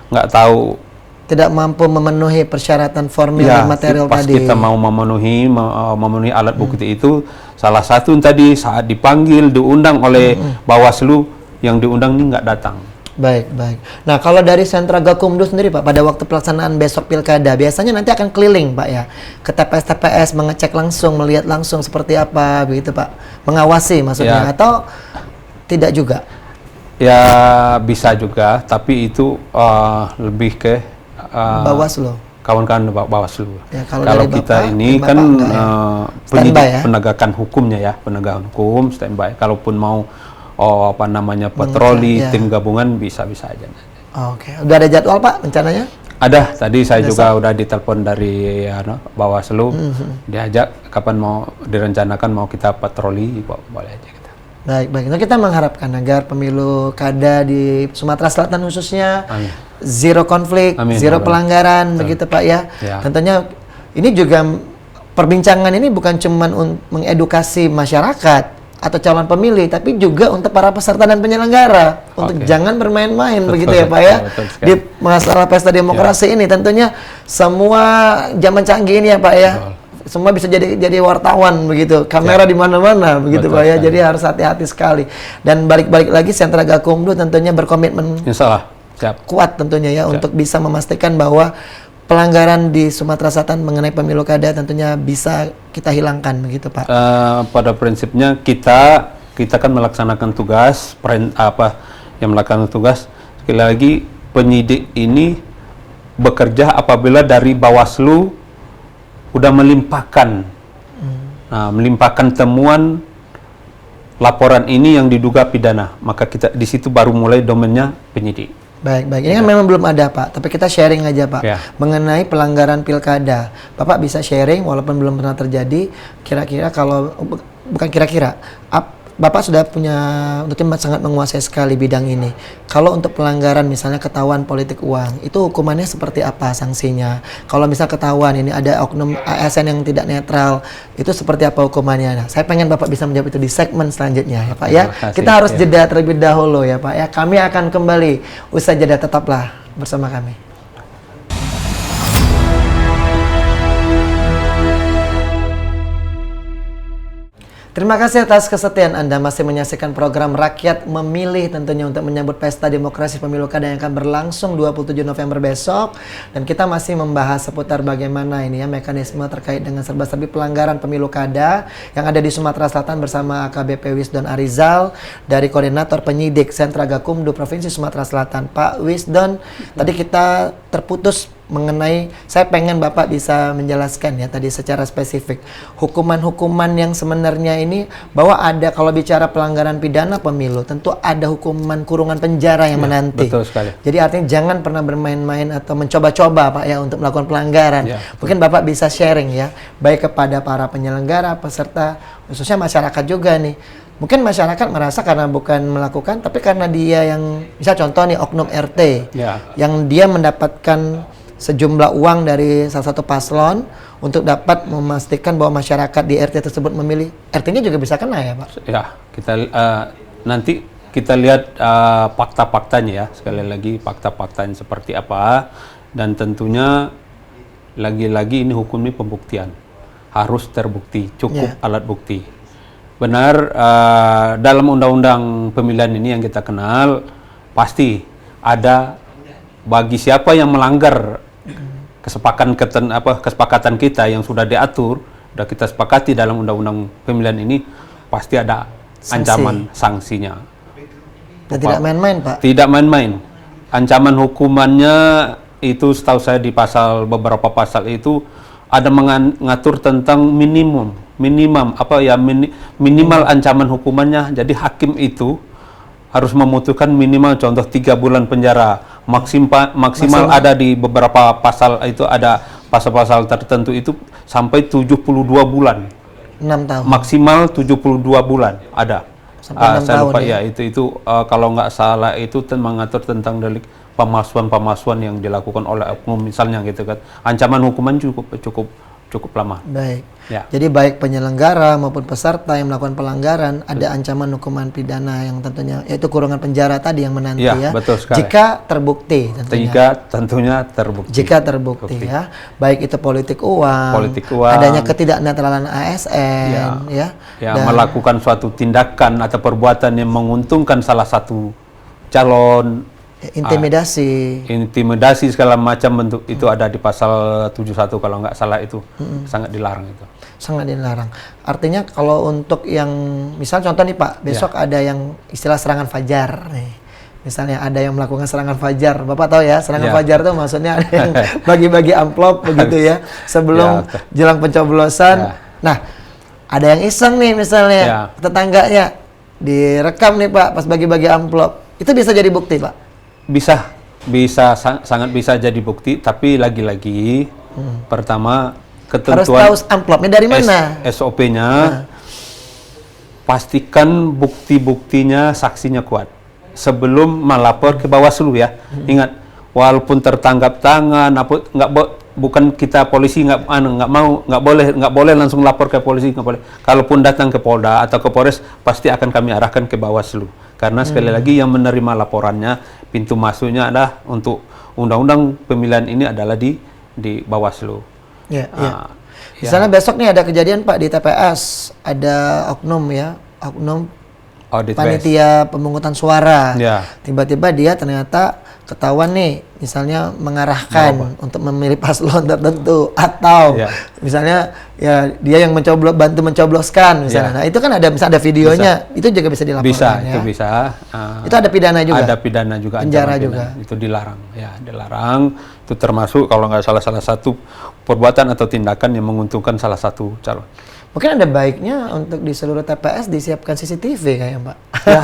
nggak tahu. Tidak mampu memenuhi persyaratan formil dan material pas tadi. kita mau memenuhi alat bukti itu, salah satu tadi saat dipanggil, diundang oleh Bawaslu, yang diundang ini nggak datang. Baik, baik. Nah, kalau dari Sentra Gakumdu sendiri, Pak, pada waktu pelaksanaan besok Pilkada, biasanya nanti akan keliling, Pak, ya, ke TPS-TPS, mengecek langsung, melihat langsung seperti apa, begitu, Pak? Mengawasi maksudnya, atau tidak juga? Ya, bisa juga, tapi itu lebih ke Bawaslu. Kawan-kawan Bawaslu. Ya, kalau kita Bapak, ini Bapak kan enggak, ya? penyidik, Ya? penegakan hukumnya, ya, penegakan hukum, standby. Kalaupun mau patroli, tim gabungan, bisa-bisa aja. Oke, udah ada jadwal, Pak, rencananya? Ada, tadi saya juga udah ditelepon dari Bawaslu, diajak kapan mau direncanakan mau kita patroli, boleh aja kita. Baik, baik. Nah, kita mengharapkan agar pemilu kada di Sumatera Selatan khususnya zero konflik, zero pelanggaran, begitu, Pak, ya. Tentunya ini juga perbincangan ini bukan cuma mengedukasi masyarakat atau calon pemilih, tapi juga untuk para peserta dan penyelenggara untuk jangan bermain-main, begitu ya, Pak, ya, di masalah pesta demokrasi ini. Tentunya semua zaman canggih ini, ya, Pak, ya, semua bisa jadi wartawan, begitu, kamera di mana-mana, begitu, Pak, ya. Jadi harus hati-hati sekali. Dan balik-balik lagi, Sentra Gakumdu tentunya berkomitmen kuat tentunya, ya, untuk bisa memastikan bahwa pelanggaran di Sumatera Selatan mengenai pemilu kada tentunya bisa kita hilangkan, begitu, Pak. Pada prinsipnya kita kan melaksanakan tugas, yang melaksanakan tugas. Sekali lagi, penyidik ini bekerja apabila dari Bawaslu udah melimpahkan temuan laporan ini yang diduga pidana, maka kita di situ baru mulai domainnya penyidik. Baik, baik. Ini kan memang belum ada, Pak, tapi kita sharing aja, Pak, mengenai pelanggaran pilkada. Bapak bisa sharing walaupun belum pernah terjadi. Kira-kira kalau bukan kira-kira, Bapak sudah punya, mungkin sangat menguasai sekali bidang ini. Kalau untuk pelanggaran misalnya ketahuan politik uang, itu hukumannya seperti apa sanksinya? Kalau misal ketahuan ini ada oknum ASN yang tidak netral, itu seperti apa hukumannya? Nah, saya pengen Bapak bisa menjawab itu di segmen selanjutnya, ya, Pak, ya. Kita harus jeda terlebih dahulu, ya, Pak, ya. Kami akan kembali usai jeda, tetaplah bersama kami. Terima kasih atas kesetiaan Anda masih menyaksikan program Rakyat Memilih, tentunya untuk menyambut Pesta Demokrasi Pemilu Kada yang akan berlangsung 27 November besok. Dan kita masih membahas seputar bagaimana ini, ya, mekanisme terkait dengan serba-serbi pelanggaran pemilu kada yang ada di Sumatera Selatan bersama AKBP Wisdon Arizal dari Koordinator Penyidik Sentra Gakumdu Provinsi Sumatera Selatan. Pak Wisdon, tadi kita terputus mengenai, saya pengen Bapak bisa menjelaskan, ya, tadi secara spesifik hukuman-hukuman yang sebenarnya ini, bahwa ada, kalau bicara pelanggaran pidana pemilu tentu ada hukuman kurungan penjara yang menanti. Betul sekali. Jadi artinya jangan pernah bermain-main atau mencoba-coba, Pak, ya, untuk melakukan pelanggaran. Mungkin Bapak bisa sharing, ya, baik kepada para penyelenggara, peserta, khususnya masyarakat juga nih. Mungkin masyarakat merasa karena bukan melakukan, tapi karena dia yang, bisa contoh nih, oknum RT yang dia mendapatkan sejumlah uang dari salah satu paslon untuk dapat memastikan bahwa masyarakat di RT tersebut memilih, RT-nya juga bisa kena, ya, Pak? Ya, kita nanti kita lihat fakta-faktanya, ya, sekali lagi fakta-faktanya seperti apa, dan tentunya lagi-lagi ini hukum ini pembuktian, harus terbukti, cukup alat bukti. Benar, dalam undang-undang pemilihan ini yang kita kenal, pasti ada bagi siapa yang melanggar kesepakatan kita yang sudah diatur, sudah kita sepakati dalam undang-undang pemilihan ini, pasti ada ancaman sanksinya. Dan tidak main-main, Pak? Tidak main-main. Ancaman hukumannya itu setahu saya di beberapa pasal itu ada mengatur tentang minimal ancaman hukumannya. Jadi hakim itu harus memutuskan minimal, contoh 3 bulan penjara, maksimal ada di beberapa pasal itu ada pasal-pasal tertentu itu sampai 72 bulan. 6 tahun. Maksimal 72 bulan ada. Sampai 6 saya tahun lupa ya? ya, itu kalau nggak salah itu mengatur tentang delik pemalsuan yang dilakukan oleh oknum misalnya gitu kan. Ancaman hukuman cukup lama. Baik. Ya. Jadi baik penyelenggara maupun peserta yang melakukan pelanggaran ada ancaman hukuman pidana yang tentunya yaitu kurungan penjara tadi yang menanti ya. Betul sekali. Jika terbukti tentunya. Jika terbukti. Ya. Baik itu politik uang, adanya ketidaknetralan ASN ya. Ya, melakukan suatu tindakan atau perbuatan yang menguntungkan salah satu calon, intimidasi segala macam bentuk itu ada di pasal 71 kalau nggak salah itu. Sangat dilarang itu. Sangat dilarang. Artinya kalau untuk yang misal contoh nih Pak, besok ada yang istilah serangan fajar nih. Misalnya ada yang melakukan serangan fajar. Bapak tahu ya, serangan fajar itu maksudnya ada yang bagi-bagi amplop begitu ya sebelum jelang pencoblosan. Nah, ada yang iseng nih misalnya tetangganya direkam nih Pak pas bagi-bagi amplop. Itu bisa jadi bukti, Pak? Sangat bisa jadi bukti, tapi lagi-lagi pertama ketentuan harus tahu amplopnya dari mana. SOP-nya pastikan bukti-buktinya saksinya kuat sebelum melapor ke Bawaslu ya. Ingat, walaupun tertangkap tangan bukan kita polisi nggak boleh langsung lapor ke polisi, nggak boleh. Kalaupun datang ke Polda atau ke Polres pasti akan kami arahkan ke Bawaslu karena sekali lagi yang menerima laporannya pintu masuknya adalah untuk undang-undang pemilihan ini adalah di Bawaslu. Misalnya besok nih ada kejadian Pak di TPS, ada oknum panitia pemungutan suara. Tiba-tiba dia ternyata ketahuan nih, misalnya mengarahkan untuk memilih paslon tertentu atau misalnya ya dia yang bantu mencobloskan misalnya. Nah, itu kan ada videonya, itu juga bisa dilaporkan ya. Itu bisa. Itu ada pidana juga. Ada pidana juga, penjara juga. Itu dilarang. Ya, dilarang. Itu termasuk kalau nggak salah satu perbuatan atau tindakan yang menguntungkan salah satu calon. Mungkin ada baiknya untuk di seluruh TPS disiapkan CCTV kayak Pak. Ya,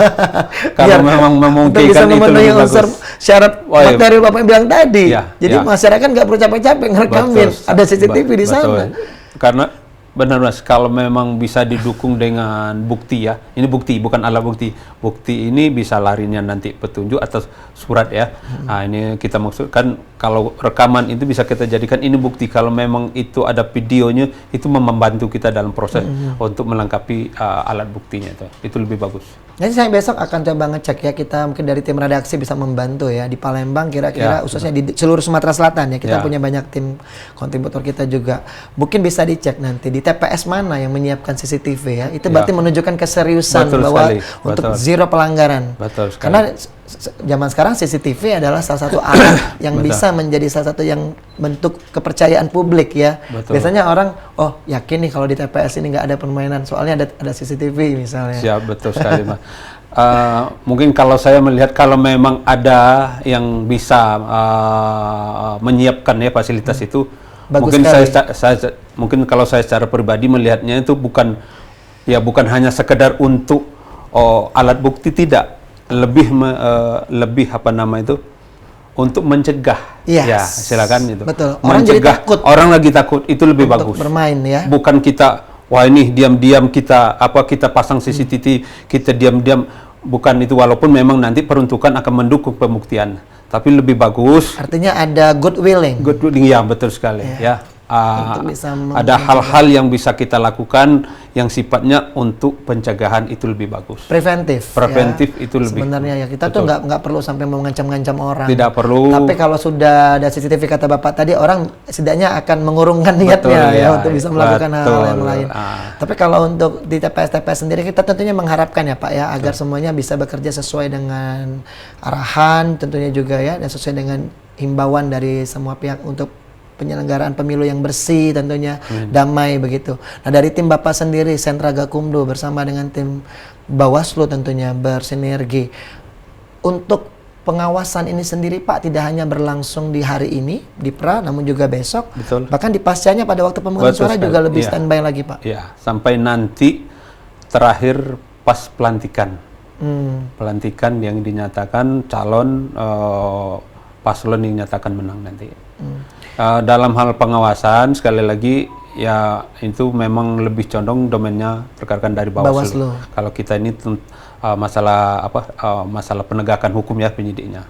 kalau memang memungkinkan itu memenuhi unsur syarat materi Bapak bilang tadi. Jadi masyarakat nggak perlu capek-capek ngerekamin. Ada CCTV di sana. Karena benar Mas, kalau memang bisa didukung dengan bukti ya. Ini bukti, bukan alat bukti. Bukti ini bisa larinya nanti petunjuk atau surat ya. Nah, ini kita maksudkan kalau rekaman itu bisa kita jadikan ini bukti. Kalau memang itu ada videonya, itu membantu kita dalam proses untuk melengkapi alat buktinya itu. Itu lebih bagus. Jadi saya besok akan coba ngecek ya, kita mungkin dari tim redaksi bisa membantu ya di Palembang kira-kira khususnya di seluruh Sumatera Selatan ya. Kita punya banyak tim kontributor kita juga. Mungkin bisa dicek nanti di TPS mana yang menyiapkan CCTV ya. Itu berarti menunjukkan keseriusan bahwa untuk zero pelanggaran. Karena zaman sekarang CCTV adalah salah satu alat yang bisa menjadi salah satu yang bentuk kepercayaan publik ya. Biasanya orang yakin nih kalau di TPS ini nggak ada permainan soalnya ada CCTV misalnya. Siap, betul sekali Mas. Mungkin kalau saya melihat kalau memang ada yang bisa menyiapkan ya fasilitas itu, mungkin kalau saya secara pribadi melihatnya itu bukan hanya sekedar untuk alat bukti, tidak, lebih untuk mencegah. Silakan itu. Betul. Orang jadi takut. Orang lagi takut, itu lebih bagus. Bermain ya. Bukan kita ini diam-diam kita pasang CCTV, kita diam-diam, bukan itu, walaupun memang nanti peruntukan akan mendukung pembuktian, tapi lebih bagus. Artinya ada good willing ya, betul sekali ya. Ada hal-hal yang bisa kita lakukan yang sifatnya untuk pencegahan, itu lebih bagus. Preventif itu lebih. Sebenarnya ya kita tuh nggak perlu sampai mengancam-ngancam orang. Tidak perlu. Tapi kalau sudah ada CCTV kata Bapak tadi, orang setidaknya akan mengurungkan niatnya untuk bisa melakukan hal yang lain. Tapi kalau untuk di TPS sendiri kita tentunya mengharapkan ya Pak ya agar semuanya bisa bekerja sesuai dengan arahan tentunya juga ya, dan sesuai dengan himbauan dari semua pihak untuk penyelenggaraan pemilu yang bersih tentunya, damai begitu. Nah, dari tim Bapak sendiri, Sentra Gakumdu bersama dengan tim Bawaslu tentunya bersinergi untuk pengawasan ini sendiri Pak, tidak hanya berlangsung di hari ini di pra, namun juga besok. Bahkan di pascanya pada waktu pemungutan suara juga lebih standby lagi Pak. Iya, sampai nanti terakhir pas pelantikan. Pelantikan yang dinyatakan calon paslon yang dinyatakan menang nanti. dalam hal pengawasan sekali lagi ya itu memang lebih condong domainnya rekan-rekan dari Bawaslu. Kalau kita ini masalah masalah penegakan hukum ya penyidiknya.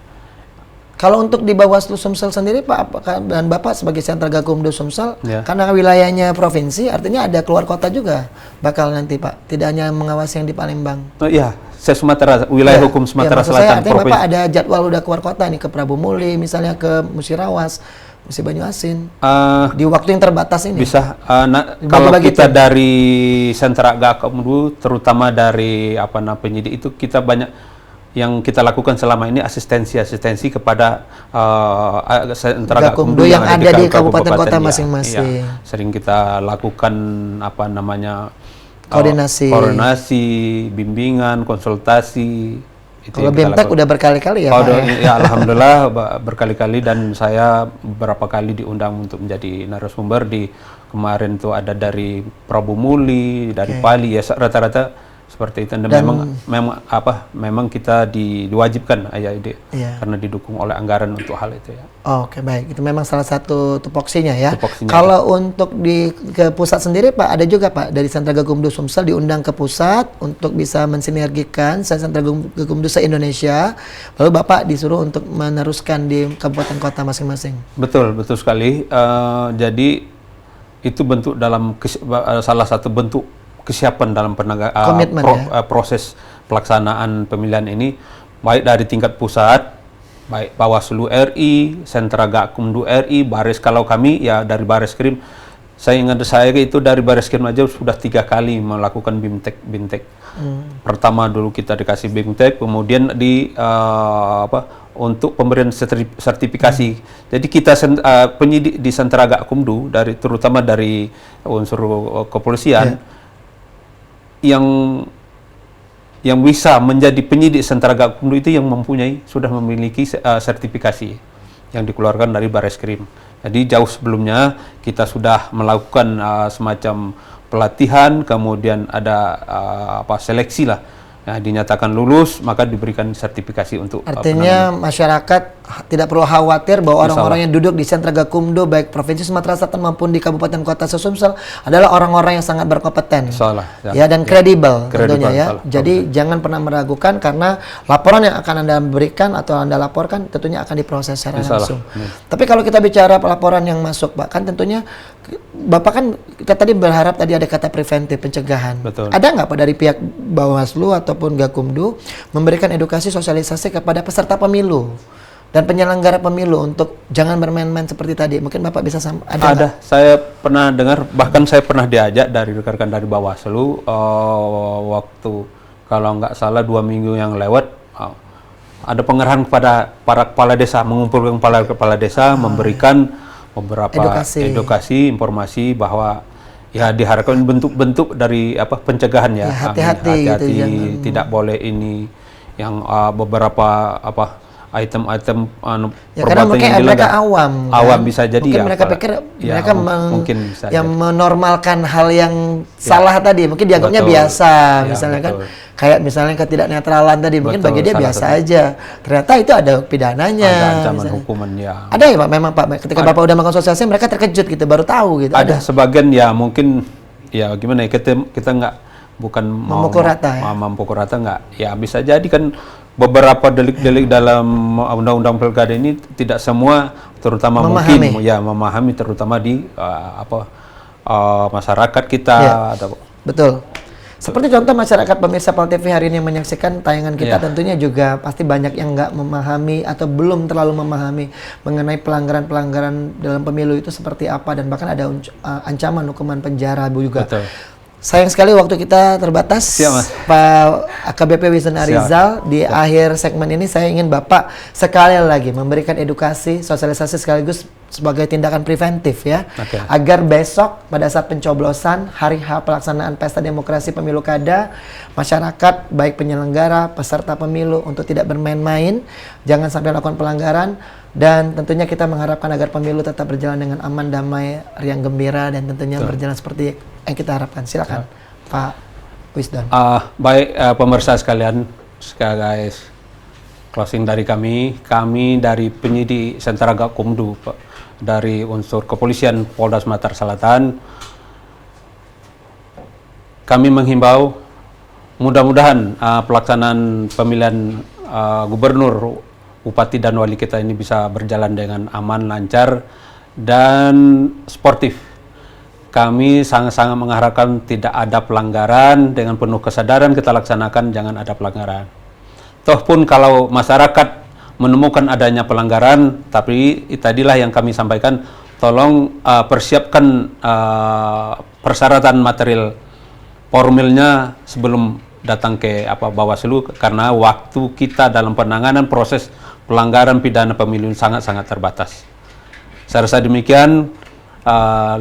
Kalau untuk di Bawaslu Sumsel sendiri Pak, apakah dan Bapak sebagai Sentra Gakumdu Sumsel, Ya. karena wilayahnya provinsi, artinya ada keluar kota juga bakal nanti Pak, tidak hanya mengawasi yang di Palembang. Oh iya, saya Sumatera, wilayah hukum Sumatera maksud Selatan. saya, artinya Bapak ada jadwal udah keluar kota nih ke Prabu Muli, misalnya ke Musirawas, Musi Banyu Asin, di waktu yang terbatas ini. Bisa, kalau kita dari Sentra Gakumdu, terutama dari penyidik itu kita banyak yang kita lakukan selama ini asistensi kepada Sentra Gakumdu yang ada di kabupaten kota masing-masing. Ya, sering kita lakukan koordinasi, bimbingan, konsultasi. Kalau BIMTEK udah berkali-kali ya Pak? Ya, alhamdulillah berkali-kali, dan saya beberapa kali diundang untuk menjadi narasumber. Kemarin tuh ada dari Prabu Muli, dari Pali, ya rata-rata seperti itu. Dan memang kita diwajibkan karena didukung oleh anggaran untuk hal itu ya. Oke, baik, itu memang salah satu tupoksinya ya. Kalau untuk ke pusat sendiri Pak, ada juga Pak dari Sentra Gakumdu Sumsel diundang ke pusat untuk bisa mensinergikan Sentra Gakumdu se-Indonesia, lalu Bapak disuruh untuk meneruskan di kabupaten kota masing-masing. Betul sekali. Jadi itu bentuk dalam salah satu bentuk kesiapan dalam proses pelaksanaan pemilihan ini, baik dari tingkat pusat, baik Bawaslu RI, Sentra Gakumdu RI, Baris. Kalau kami ya dari Bareskrim, saya ingat itu dari Bareskrim aja sudah 3 kali melakukan BIMTEK. Pertama dulu kita dikasih BIMTEK, kemudian untuk pemberian sertifikasi. Jadi kita penyidik di Sentra Gakumdu, terutama dari unsur kepolisian, yang bisa menjadi penyidik Sentra Gakumdu itu yang sudah memiliki sertifikasi yang dikeluarkan dari Bareskrim. Jadi jauh sebelumnya kita sudah melakukan semacam pelatihan, kemudian ada seleksi lah. Nah, dinyatakan lulus, maka diberikan sertifikasi untuk artinya masyarakat tidak perlu khawatir bahwa orang-orang yang duduk di Sentra Gakumdu baik Provinsi Sumatera Selatan maupun di Kabupaten Kota Sumsel adalah orang-orang yang sangat berkompeten dan kredibel tentunya ya. Jadi jangan pernah meragukan, karena laporan yang akan Anda berikan atau Anda laporkan tentunya akan diproses secara langsung. Tapi kalau kita bicara laporan yang masuk Pak, kan tentunya Bapak kan kita tadi berharap tadi ada kata preventif, pencegahan. Ada nggak Pak dari pihak Bawaslu ataupun Gakumdu memberikan edukasi sosialisasi kepada peserta pemilu dan penyelenggara pemilu untuk jangan bermain-main seperti tadi? Mungkin Bapak bisa ada. Saya pernah dengar, bahkan saya pernah diajak dari rekan-rekan dari Bawaslu waktu kalau nggak salah 2 minggu yang lewat, ada pengerahan kepada para kepala desa, mengumpulkan kepala desa, memberikan beberapa edukasi informasi bahwa ya diharapkan bentuk-bentuk dari pencegahan ya. Hati-hati tidak boleh ini yang beberapa item-item karena mungkin mereka awam bisa jadi mungkin mereka pikir mereka yang menormalkan hal yang salah tadi, mungkin dianggapnya biasa misalnya kan, kayak misalnya ketidaknetralan tadi mungkin bagi dia biasa aja, ternyata itu ada pidananya, ada ancaman hukuman ya. Ada ya Pak, memang Pak ketika Bapak udah melakukan sosialisasi mereka terkejut gitu, baru tahu gitu. Ada sebagian ya, mungkin ya gimana ya, kita nggak bukan memukul rata nggak ya, bisa jadi kan beberapa delik-delik dalam undang-undang pilkada ini tidak semua terutama memahami terutama di masyarakat kita. Betul. Seperti contoh masyarakat pemirsa PAL TV hari ini yang menyaksikan tayangan kita, tentunya juga pasti banyak yang nggak memahami atau belum terlalu memahami mengenai pelanggaran-pelanggaran dalam pemilu itu seperti apa, dan bahkan ada ancaman hukuman penjara juga. Betul. Sayang sekali waktu kita terbatas, Pak AKBP Wisnu Arizal. Di akhir segmen ini saya ingin Bapak sekali lagi memberikan edukasi, sosialisasi sekaligus sebagai tindakan preventif ya, agar besok pada saat pencoblosan hari H pelaksanaan Pesta Demokrasi Pemilu Kada, masyarakat baik penyelenggara, peserta pemilu untuk tidak bermain-main, jangan sampai melakukan pelanggaran, dan tentunya kita mengharapkan agar pemilu tetap berjalan dengan aman, damai, riang gembira, dan tentunya berjalan seperti yang kita harapkan. Silakan Pak Wisdon. Baik pemirsa sekalian, guys, Closing dari kami dari penyidik Sentra Gakumdu, Pak, dari unsur kepolisian Polda Sumatera Selatan, kami menghimbau mudah-mudahan pelaksanaan pemilihan gubernur, bupati dan wali kita ini bisa berjalan dengan aman, lancar, dan sportif. Kami sangat-sangat mengharapkan tidak ada pelanggaran, dengan penuh kesadaran kita laksanakan, jangan ada pelanggaran. Toh pun kalau masyarakat menemukan adanya pelanggaran, tapi tadilah yang kami sampaikan, tolong persiapkan persyaratan material formilnya sebelum datang ke Bawaslu, karena waktu kita dalam penanganan proses pelanggaran pidana pemilu sangat-sangat terbatas. Saya rasa demikian,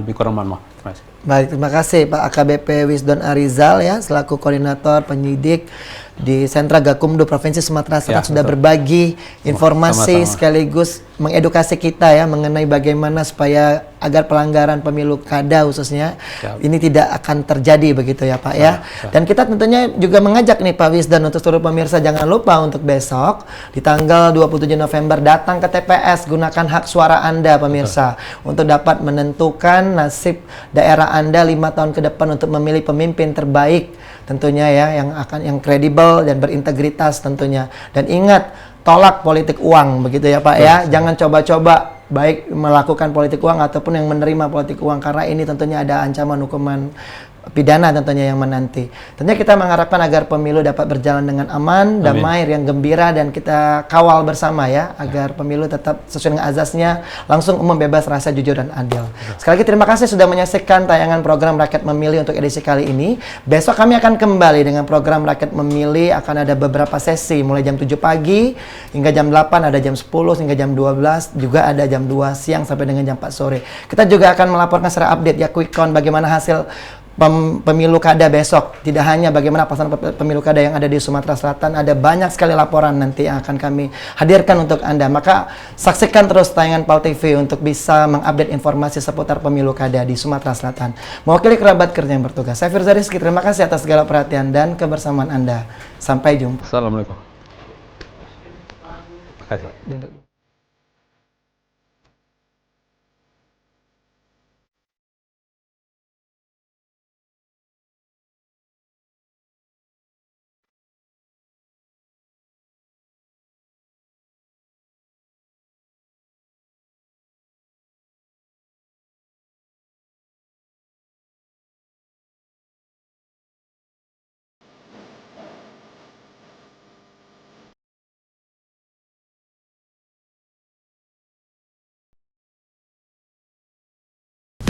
lebih kurang mohon maaf. Terima kasih. Baik, terima kasih Pak AKBP Wisdon Arizal ya, selaku koordinator penyidik di Sentra Gakumdu Provinsi Sumatera Selatan sudah berbagi informasi sekaligus mengedukasi kita ya mengenai bagaimana supaya agar pelanggaran pemilu kada khususnya ini tidak akan terjadi begitu ya Pak ya. Dan kita tentunya juga mengajak nih Pak Wisdon untuk seluruh pemirsa, jangan lupa untuk besok di tanggal 27 November datang ke TPS, gunakan hak suara Anda pemirsa untuk dapat menentukan nasib daerah Anda 5 tahun ke depan untuk memilih pemimpin terbaik tentunya ya, yang kredibel dan berintegritas tentunya. Dan ingat, tolak politik uang begitu ya Pak ya. Jangan coba-coba baik melakukan politik uang ataupun yang menerima politik uang, karena ini tentunya ada ancaman hukuman pidana tentunya yang menanti. Tentunya kita mengharapkan agar pemilu dapat berjalan dengan aman, damai, yang gembira, dan kita kawal bersama ya agar pemilu tetap sesuai dengan azasnya, langsung, umum, bebas, rasa, jujur, dan adil. Sekali lagi terima kasih sudah menyaksikan tayangan program Rakyat Memilih untuk edisi kali ini. Besok kami akan kembali dengan program Rakyat Memilih, akan ada beberapa sesi mulai jam 7 pagi hingga jam 8, ada jam 10 hingga jam 12, juga ada jam 2 siang sampai dengan jam 4 sore. Kita juga akan melaporkan secara update ya, quick count bagaimana hasil pemilu kada besok. Tidak hanya bagaimana pelaksanaan pemilu kada yang ada di Sumatera Selatan, ada banyak sekali laporan nanti yang akan kami hadirkan untuk Anda. Maka saksikan terus tayangan PAL TV untuk bisa mengupdate informasi seputar pemilu kada di Sumatera Selatan. Mewakili kerabat kerja yang bertugas, saya Firza Rizky, terima kasih atas segala perhatian dan kebersamaan Anda. Sampai jumpa. Assalamualaikum. Terima kasih.